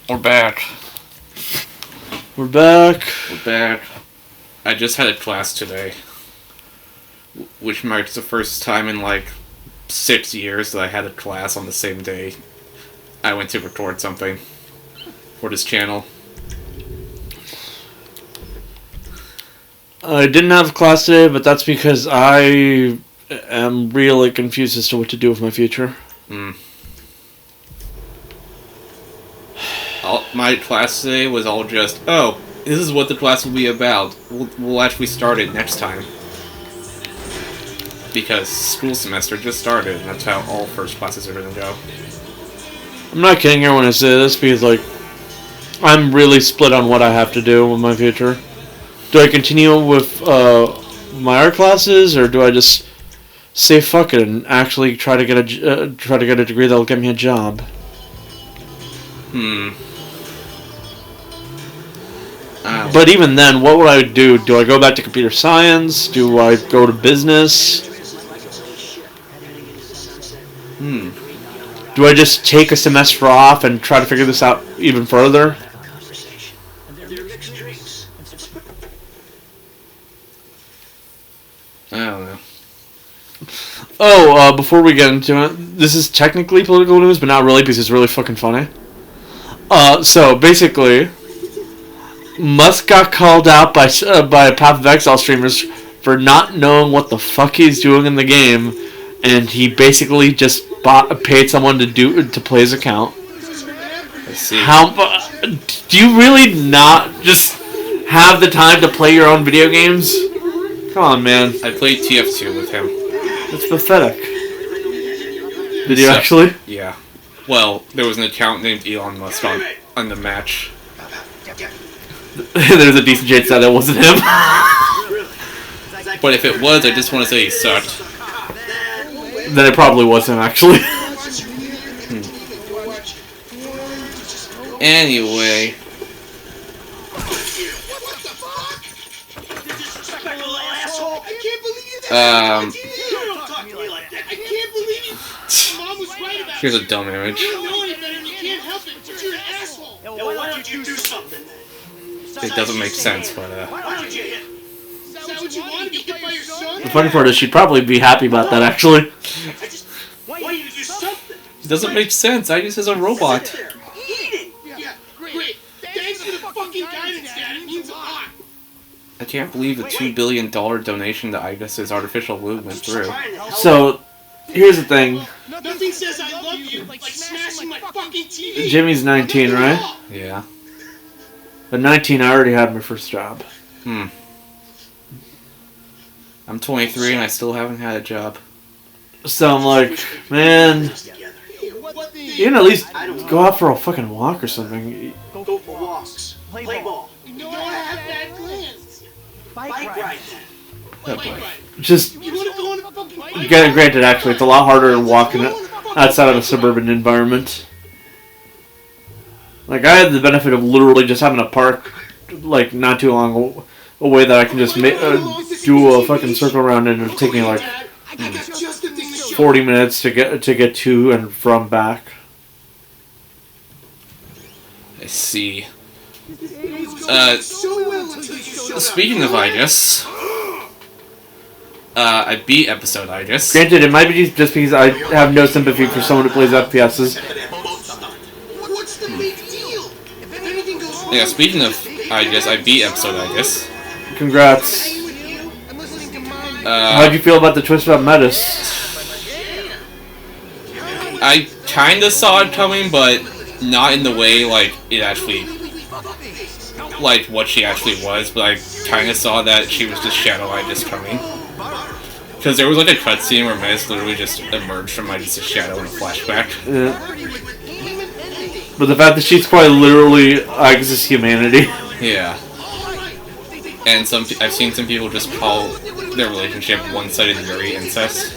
We're back. We're back. We're back. I just had a class today, which marks the first time in like 6 years that I had a class on the same day I went to record something for this channel. I didn't have class today, but that's because I am really confused as to what to do with my future. My class today was all just, oh, this is what the class will be about. We'll actually start it next time. Because school semester just started, and that's how all first classes are going to go. I'm not kidding here when I say this, because, like, I'm really split on what I have to do with my future. Do I continue with my art classes, or do I just say fuck it and actually try to get a degree that'll get me a job? But even then, what would I do? Do I go back to computer science? Do I go to business? Do I just take a semester off and try to figure this out even further? I don't know. Oh, before we get into it, this is technically political news, but not really because it's really fucking funny. So basically, Musk got called out by Path of Exile streamers for not knowing what the fuck he's doing in the game, and he basically just paid someone to play his account. I see. Do you really not just have the time to play your own video games? Come on, man. I played TF2 with him. That's pathetic. Did you actually? Yeah. Well, there was an account named Elon Musk on the match. There's a decent chance that it wasn't him. But if it was, I just want to say he sucked. Then it probably was him, actually. Anyway. Here's a dumb image. It doesn't make sense, but the funny part is she'd probably be happy about that, actually. It doesn't make sense. I use as a robot. I can't believe the $2 billion donation to Igus's artificial womb went through. So, here's the thing. Nothing says I love you like smashing my fucking TV. Jimmy's 19, right? Yeah. At 19, I already had my first job. I'm 23 and I still haven't had a job. So I'm like, man, you can at least go out for a fucking walk or something. Go for walks. Play ball. You know I have bad glands. Bike ride. Oh boy. Just, granted, actually, it's a lot harder walking outside of a suburban environment. Like, I had the benefit of literally just having a park, like, not too long away that I can just do a fucking circle around and it'll take me, like, 40 minutes to get to and from back. I see. Speaking of Igus, I beat episode Igus. Granted, it might be just because I have no sympathy for someone who plays FPSs. Yeah, speaking of Igus, I beat episode Igus. Congrats. How'd you feel about the twist about Metis? I kinda saw it coming, but not in the way, like, it actually... like, what she actually was, but I kinda saw that she was just Shadow Igus coming. Because there was, like, a cutscene where Metis literally just emerged from Igus' shadow in a flashback. Yeah. But the fact that she's quite literally Igus' humanity. Yeah. And I've seen some people just call their relationship one-sided Yuri incest.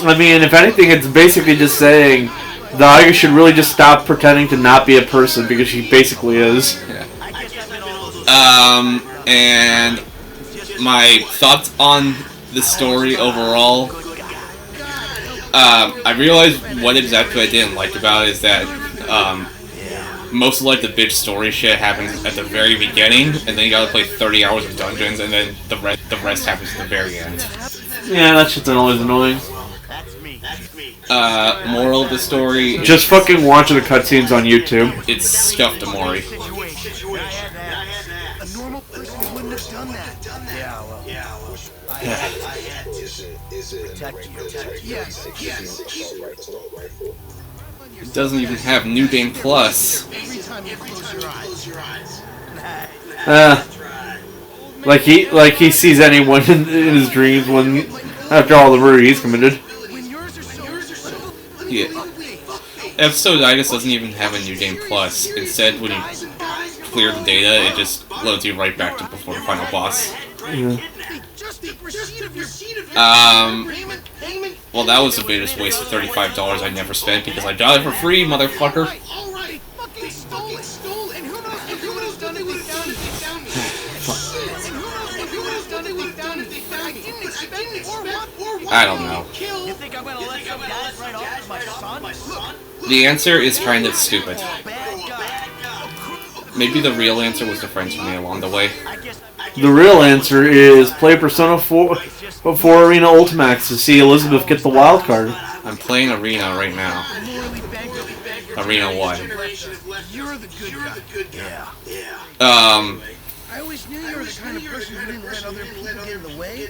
I mean, if anything, it's basically just saying the Igus should really just stop pretending to not be a person, because she basically is. Yeah. And my thoughts on the story overall. I realized what exactly I didn't like about it is that most of like the big story shit happens at the very beginning, and then you gotta play 30 hours of dungeons, and then the rest happens at the very end. Yeah, that shit's always annoying. Moral of the story: Just fucking watch the cutscenes on YouTube. it's stuffed Amori. A normal person wouldn't have done that. Yeah, well. I had to protect you. Yes. It doesn't even have New Game Plus. Every time you close your eyes. Like he sees anyone in his dreams when after all the murder he's committed. When yours are so Yeah. Episoditis doesn't even have a New Game Plus. Instead, when you clear the data, it just loads you right back to before the final boss. Yeah. Well, that was the biggest waste of $35 I never spent because I got it for free, motherfucker. Alright, fucking stole it. And who knows if you would have done it without me. I didn't expect or what. I don't know. You think I'm gonna let some guy right off my son? The answer is kind of stupid. Bad guy. Maybe the real answer was the friends with me along the way. The real answer is play Persona 4 Arena Ultimax to see Elizabeth get the wild card. I'm playing Arena right now. Arena 1. You're the good guy. Yeah. I always knew you were the kind of person who didn't let other people get in the way,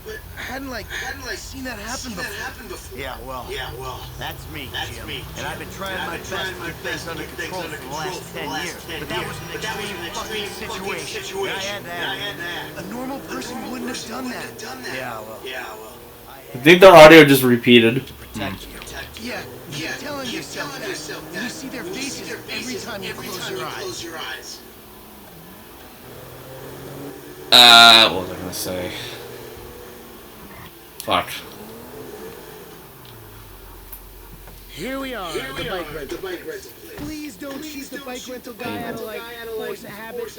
but I hadn't seen that happen before. Yeah, well, that's me, Jim. And I've been trying my best to get things under control for the last 10 years. But that was an extreme fucking situation. I had that. A normal person wouldn't have done that. Yeah, well. I think the audio just repeated. Yeah, keep telling yourself that. You see their faces every time you close your eyes. What was I gonna say? Fuck. Here we are, the bike rental. Please don't shoot the bike rental guy out of force of habit.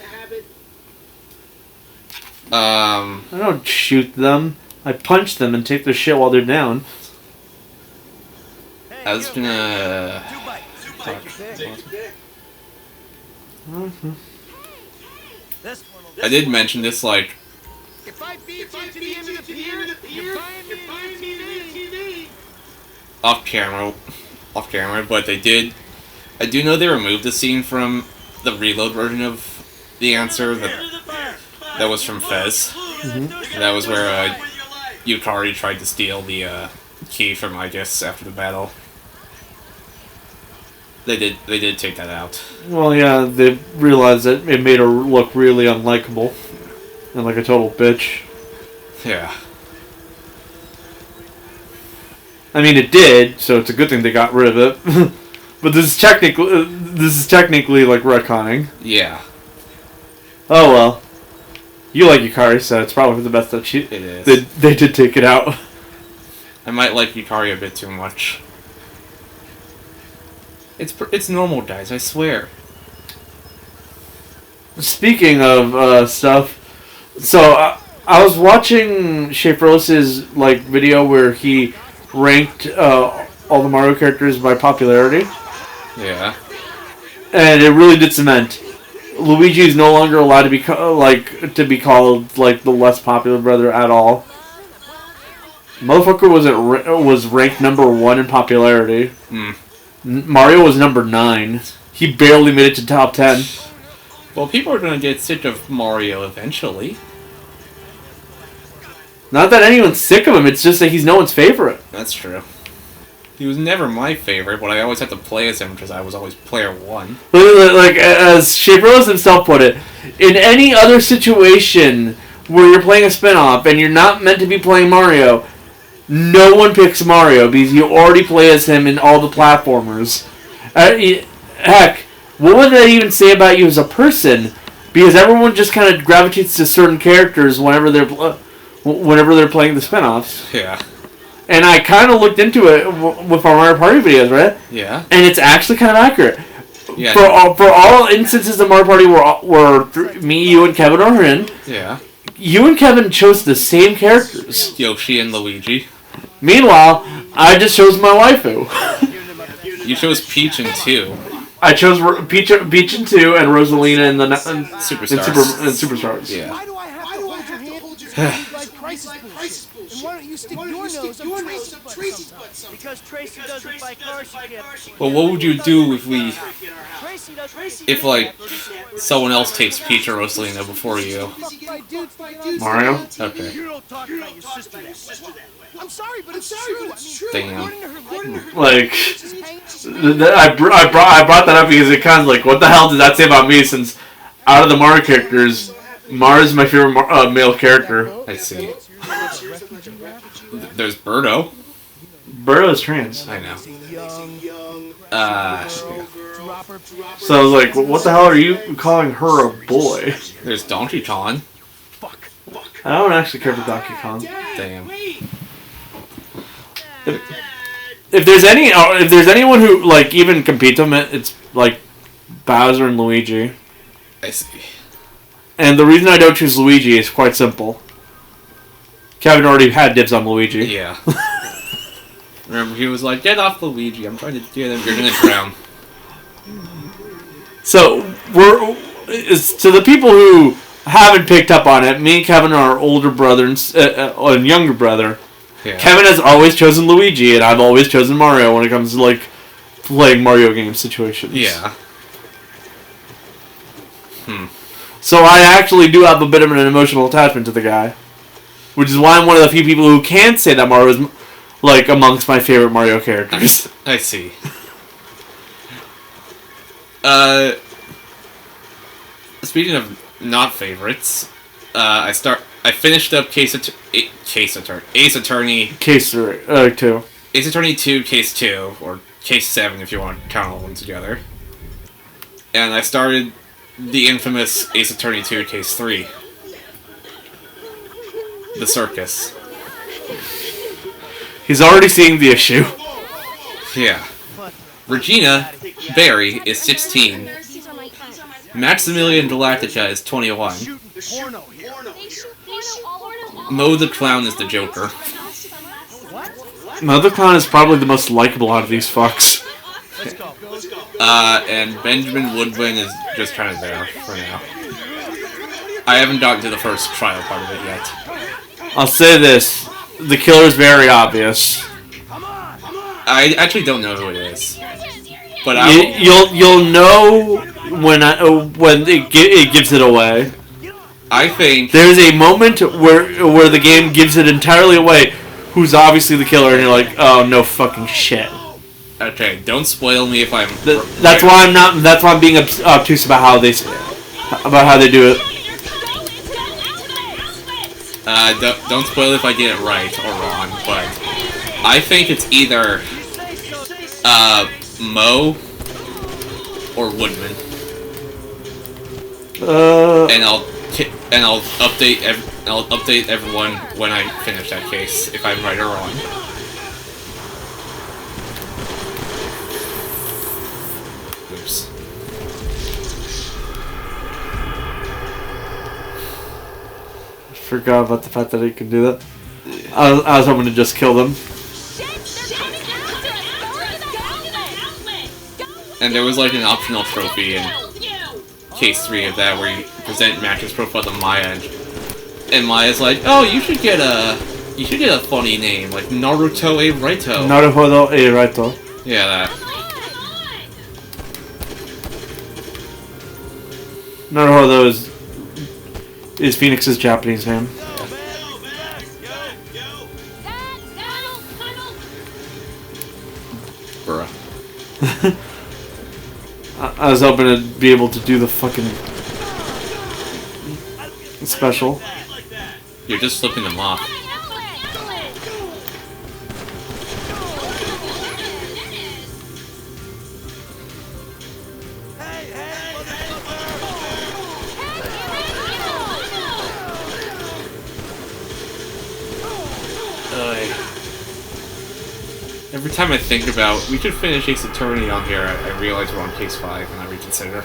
I don't shoot them. I punch them and take their shit while they're down. I was gonna... Fuck. I did mention this, like, If I beat you to the end of the pier, you're buying me a TV. off camera, but they did... I do know they removed the scene from the reload version of the answer that was from Fez. Mm-hmm. That was where Yukari tried to steal the key from Igus after the battle. They did take that out. Well, yeah, they realized that it made her look really unlikable and like a total bitch. Yeah. I mean, it did, so it's a good thing they got rid of it. But this is technically like retconning. Yeah. Oh well. You like Yukari, so it's probably for the best that It is. they did take it out. I might like Yukari a bit too much. It's normal, guys, I swear. Speaking of stuff, so I was watching Shaperless's like video where he ranked all the Mario characters by popularity, Yeah. and it really did cement. Luigi is no longer allowed to be to be called like the less popular brother at all. Motherfucker was ranked number 1 in popularity. Mario was number 9. He barely made it to top 10. Well, people are gonna get sick of Mario eventually. Not that anyone's sick of him, it's just that he's no one's favorite. That's true. He was never my favorite, but I always had to play as him because I was always player 1. Like, as Shaperless himself put it, in any other situation where you're playing a spin-off and you're not meant to be playing Mario, no one picks Mario because you already play as him in all the platformers. Heck, what would that even say about you as a person? Because everyone just kind of gravitates to certain characters whenever they're playing the spin-offs. Yeah. And I kind of looked into it with our Mario Party videos, right? Yeah. And it's actually kind of accurate. Yeah. For all instances of Mario Party where me, you, and Kevin are in, Yeah. you and Kevin chose the same characters. Yoshi and Luigi. Meanwhile, I just chose my waifu. You chose Peach in 2. I chose Peach in 2 and Rosalina in the Superstars. In Superstars. Yeah. Why do I have to hold your hand like crisis bullshit? And why don't you stick your nose up Tracy's butt sometimes? Because Tracy doesn't buy cars she can't. Well, what would you do if like someone else takes Peach or Rosalina before you? Mario? Okay. You don't talk about your sister that way. I'm sorry, but it's true. Damn. Like, I brought that up because it kind of like, what the hell does that say about me? Since out of the Mario characters, Mario's my favorite male character. I see. There's Birdo. Birdo is trans. I know. So I was like, what the hell are you calling her a boy? There's Donkey Kong. I don't actually care for Donkey Kong. Damn. If there's anyone who like even competes with it, it's like Bowser and Luigi. I see. And the reason I don't choose Luigi is quite simple. Kevin already had dibs on Luigi. Yeah. Remember, he was like, "Get off Luigi! I'm trying to get him. You're gonna drown." So to the people who haven't picked up on it, me and Kevin are older brother and younger brother. Yeah. Kevin has always chosen Luigi, and I've always chosen Mario when it comes to like playing Mario game situations. Yeah. So I actually do have a bit of an emotional attachment to the guy, which is why I'm one of the few people who can say that Mario is like amongst my favorite Mario characters. I see. Speaking of not favorites, I finished up Ace Attorney 2. Ace Attorney 2, Case 2, or Case 7 if you want to count all of them together. And I started the infamous Ace Attorney 2, Case 3. The Circus. He's already seeing the issue. Yeah. Regina Barry is 16. Maximilian Galactica is 21. Mo the Clown is the Joker. Mo the Clown is probably the most likable out of these fucks. And Benjamin Woodwin is just kind of there for now. I haven't gotten to the first trial part of it yet. I'll say this: the killer is very obvious. I actually don't know who it is, but you'll know when it gives it away. I think there's a moment where the game gives it entirely away. Who's obviously the killer, and you're like, oh no fucking shit. Okay, don't spoil me if I'm. That's why I'm not. That's why I'm being obtuse about how they do it. Don't spoil if I get it right or wrong, but I think it's either Mo or Woodman. And I'll update everyone when I finish that case if I'm right or wrong. Oops. Forgot about the fact that he could do that. I was hoping to just kill them. And there was like an optional trophy in Case 3 of that where you present Match's profile to Maya, and Maya's like, "Oh, you should get a funny name like Naruto A Raito." Naruto A Raito. Yeah, that. Naruto is Phoenix's Japanese name. Bruh. I was hoping to be able to do the fucking special. You're just slipping them off. Every time I think about, we should finish Ace Attorney on here, I realize we're on Case 5 and I reconsider.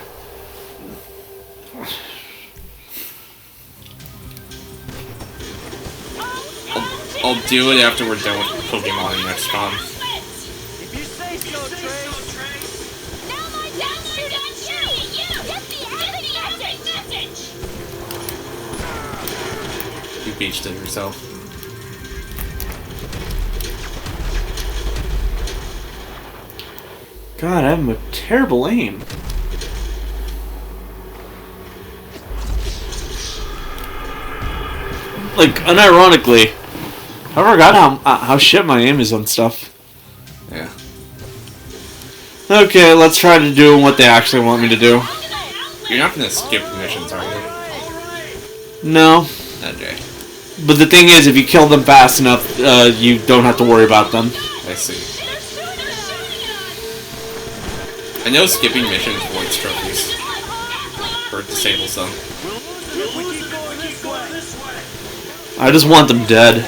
I'll do it after we're done with Pokemon and next con. If you say so, Trey. You beached it yourself. God, I have a terrible aim. Like, unironically, I forgot how shit my aim is on stuff. Yeah. Okay, let's try to do what they actually want me to do. You're not gonna skip missions, are you? No. Okay. But the thing is, if you kill them fast enough, you don't have to worry about them. I see. I know skipping missions voids trophies. Or disables them. I just want them dead.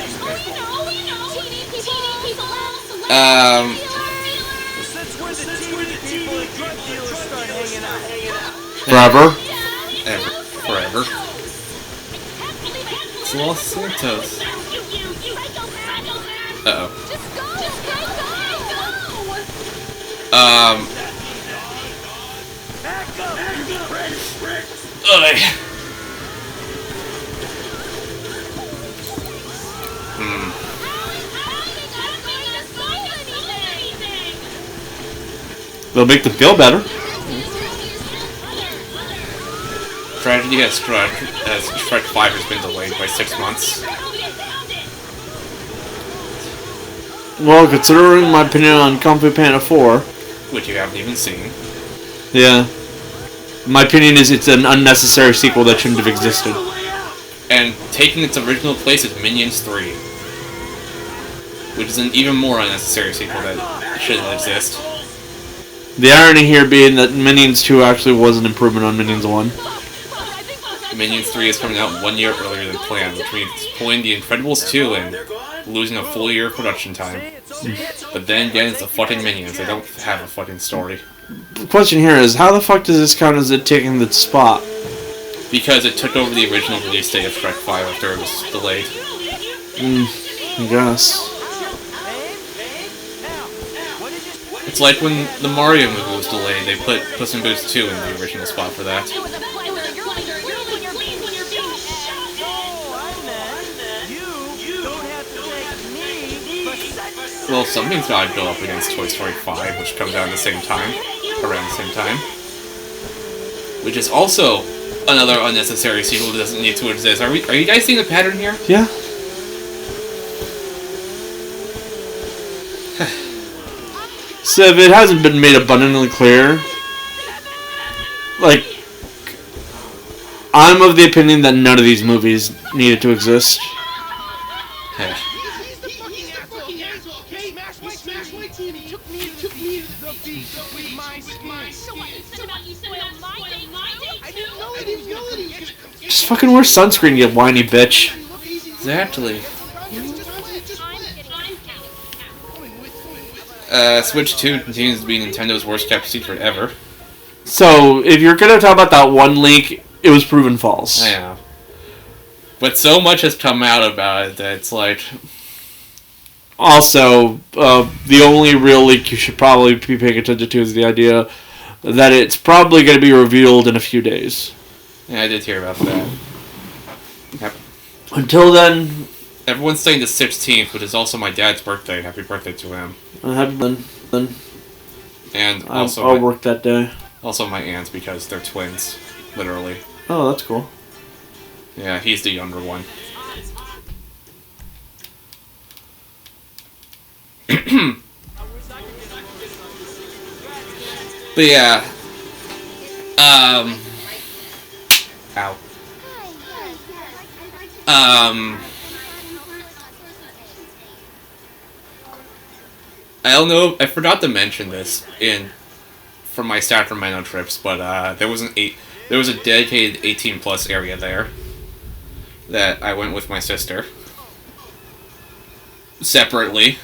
Forever? Forever. It's Los Santos. Uh-oh. They'll make them feel better. Tragedy has struck as Shrek 5 has been delayed by 6 months. Well, considering my opinion on Kung Fu Panda 4... Which you haven't even seen. Yeah. My opinion is it's an unnecessary sequel that shouldn't have existed. And taking its original place is Minions 3. Which is an even more unnecessary sequel that shouldn't exist. The irony here being that Minions 2 actually was an improvement on Minions 1. Minions 3 is coming out 1 year earlier than planned, which means pulling The Incredibles 2 and losing a full year of production time. But then again, it's the fucking Minions. They don't have a fucking story. The question here is, how the fuck does this count as it taking the spot? Because it took over the original release date of Shrek 5 after it was delayed. I guess. It's like when the Mario movie was delayed, they put Puss in Boots 2 in the original spot for that. Well, something's gotta go up against Toy Story 5, which comes out at the same time. Around the same time. Which is also another unnecessary sequel that doesn't need to exist. Are you guys seeing the pattern here? Yeah. So if it hasn't been made abundantly clear, like, I'm of the opinion that none of these movies needed to exist. Just fucking wear sunscreen, you whiny bitch. Exactly. Switch 2 continues to be Nintendo's worst kept secret ever. So, if you're gonna talk about that one leak, it was proven false. I know. But so much has come out about it that it's like... Also, the only real leak you should probably be paying attention to is the idea that it's probably going to be revealed in a few days. Yeah, I did hear about that. Yep. Until then... Everyone's saying the 16th, which is also my dad's birthday. Happy birthday to him. Happy then. And also... I'll work that day. Also my aunt's, because they're twins. Literally. Oh, that's cool. Yeah, he's the younger one. But yeah. Ow. I don't know, I forgot to mention this from my Sacramento trips, but there was a dedicated 18 plus area there that I went with my sister separately.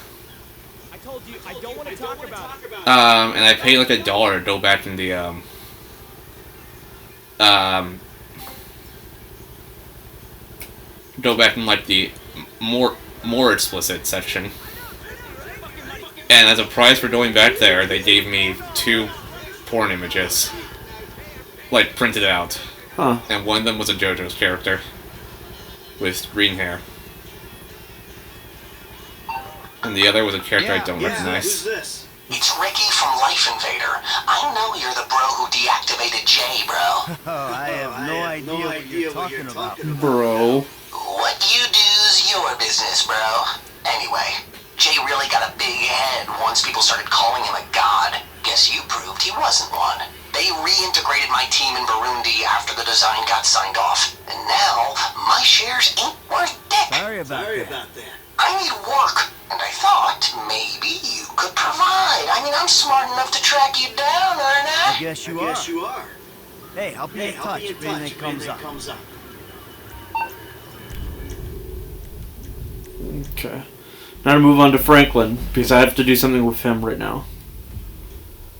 I told you I don't want to talk about it. And I paid like $1 to go back in the go back in like the more more explicit section. And as a prize for going back there, they gave me 2 porn images. Like, printed out. Huh. And one of them was a JoJo's character. With green hair. And the other was a character I don't recognize. Who's this? It's Ricky from Life Invader. I know you're the bro who deactivated Jay, bro. Oh, I have no idea what you're talking about. Bro. What you do's your business, bro. Anyway, Jay really got a big head once people started calling him a god. Guess you proved he wasn't one. They reintegrated my team in Burundi after the design got signed off. And now, my shares ain't worth dick. Sorry about that. I need work, and I thought maybe you could provide. I mean, I'm smart enough to track you down, aren't I? I guess you are. Hey, I'll be in touch if anything comes up. Okay. Now to move on to Franklin, because I have to do something with him right now.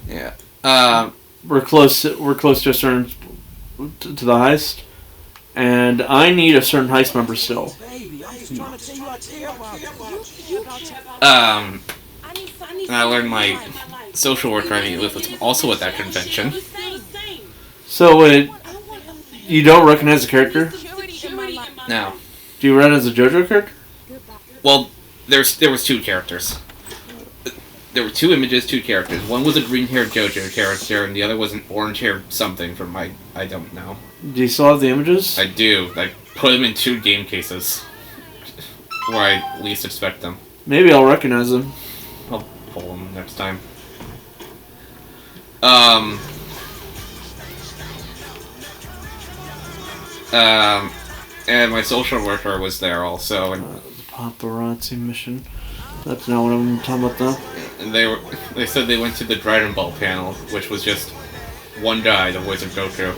Yeah. We're close to a certain to the heist, and I need a certain heist member still. And I learned my social worker I meet with was also at that convention. So you don't recognize the character? No. Do you recognize the JoJo character? Well, there was 2 characters. There were 2 images, 2 characters. One was a green-haired JoJo character, and the other was an orange-haired something from I don't know. Do you still have the images? I do. I put them in 2 game cases. Where I least expect them. Maybe I'll recognize them. I'll pull them next time. And my social worker was there also, and The paparazzi mission. That's not what I'm talking about though. and they said they went to the Dragon Ball panel, which was just one guy, the voice of Goku.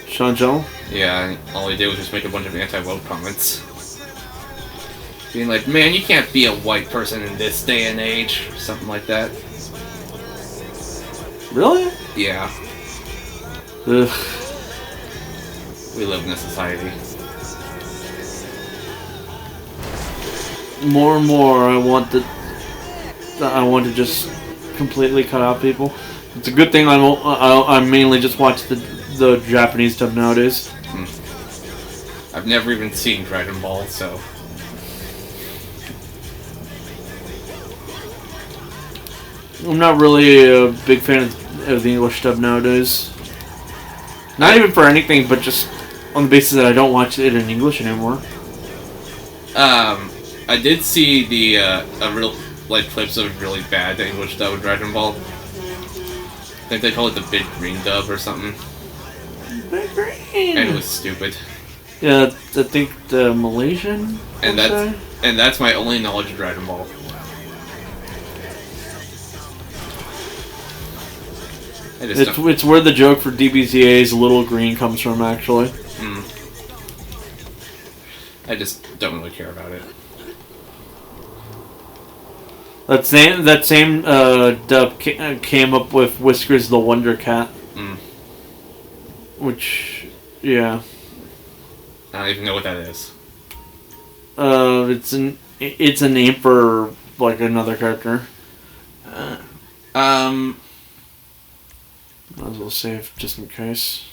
Sean Joel? Yeah, and all he did was just make a bunch of anti-woke comments. Being like, man, you can't be a white person in this day and age, or something like that. Really? Yeah, Ugh. we live in a society. More and more, I want to just completely cut out people. It's a good thing I mainly just watch the Japanese stuff nowadays. I've never even seen Dragon Ball, so... I'm not really a big fan of the English stuff nowadays. Not even for anything, but just on the basis that I don't watch it in English anymore. I did see the clips of really bad English dub of Dragon Ball. I think they call it the Big Green dub or something. Big Green. And it was stupid. Yeah, I think the Malaysian. And that's my only knowledge of Dragon Ball. It's where the joke for DBZA's Little Green comes from, actually. I just don't really care about it. That same dub came up with Whiskers the Wonder Cat. Which, yeah. I don't even know what that is. It's a name for like another character. Might as well save just in case.